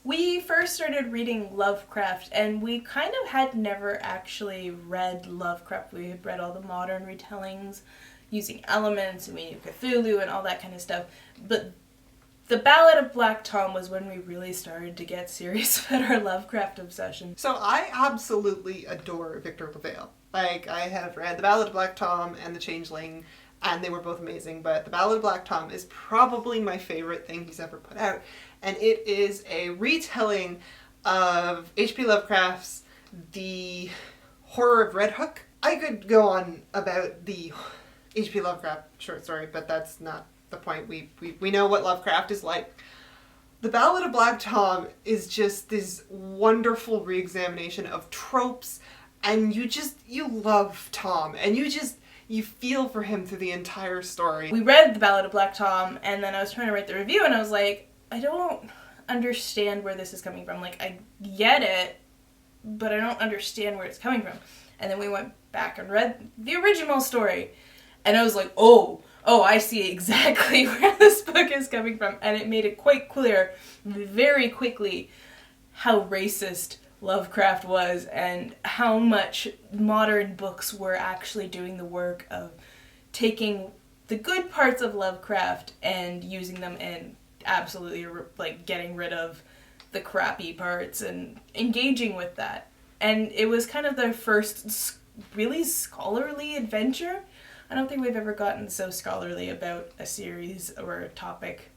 We first started reading Lovecraft, and we kind of had never actually read Lovecraft. We had read all the modern retellings using elements, and we knew Cthulhu and all that kind of stuff. But the Ballad of Black Tom was when we really started to get serious about our Lovecraft obsession. So I absolutely adore Victor LaValle. Like, I have read The Ballad of Black Tom and The Changeling, and they were both amazing, but The Ballad of Black Tom is probably my favorite thing he's ever put out. And it is a retelling of H.P. Lovecraft's The Horror of Red Hook. I could go on about the H.P. Lovecraft short story, but that's not the point. We know what Lovecraft is like. The Ballad of Black Tom is just this wonderful re-examination of tropes, and you love Tom, and you feel for him through the entire story. We read The Ballad of Black Tom, and then I was trying to write the review, and I was like, I don't understand where this is coming from. Like, I get it, but I don't understand where it's coming from. And then we went back and read the original story, and I was like, oh, I see exactly where this book is coming from. And it made it quite clear very quickly how racist Lovecraft was and how much modern books were actually doing the work of taking the good parts of Lovecraft and using them and absolutely like getting rid of the crappy parts and engaging with that. And it was kind of their first really scholarly adventure. I don't think we've ever gotten so scholarly about a series or a topic,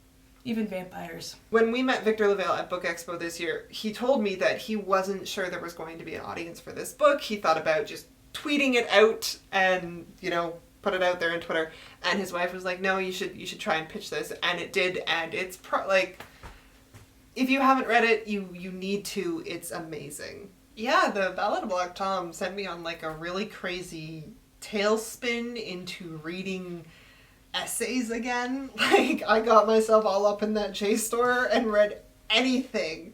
even vampires. When we met Victor LaValle at Book Expo this year, he told me that he wasn't sure there was going to be an audience for this book. He thought about just tweeting it out and, put it out there on Twitter. And his wife was like, no, you should try and pitch this. And it did, and it's if you haven't read it, you need to. It's amazing. Yeah, the Ballad of Black Tom sent me on like a really crazy tailspin into reading essays again. Like, I got myself all up in that JSTOR and read anything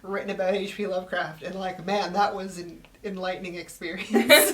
written about H.P. Lovecraft, and like, man, that was an enlightening experience.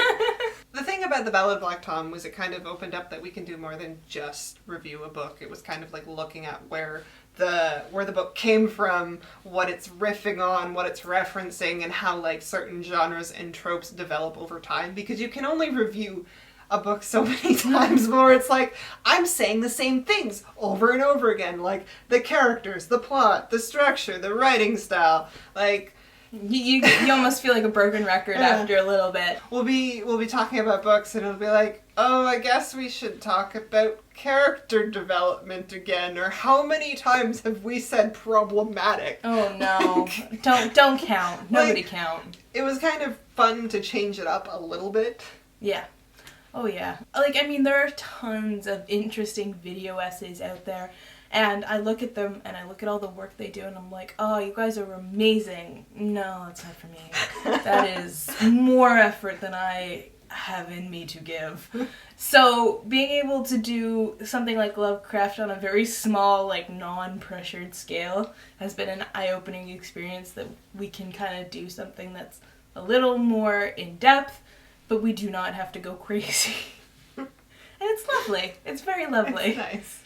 The thing about the Ballad of Black Tom was it kind of opened up that we can do more than just review a book. It was kind of like looking at where the book came from, what it's riffing on, what it's referencing, and how like certain genres and tropes develop over time, because you can only review a book so many times before it's like, I'm saying the same things over and over again, like the characters, the plot, the structure, the writing style, like you almost feel like a broken record after a little bit. We'll be talking about books, and it'll be like, oh, I guess we should talk about character development again, or how many times have we said problematic? Oh no. Don't count. Nobody count. It was kind of fun to change it up a little bit. Yeah. Oh yeah. Like, I mean, there are tons of interesting video essays out there, and I look at them and I look at all the work they do, and I'm like, oh, you guys are amazing. No, it's not for me. That is more effort than I have in me to give. So being able to do something like Lovecraft on a very small, like non-pressured scale has been an eye-opening experience, that we can kind of do something that's a little more in-depth, but we do not have to go crazy. And it's lovely. It's very lovely. It's nice.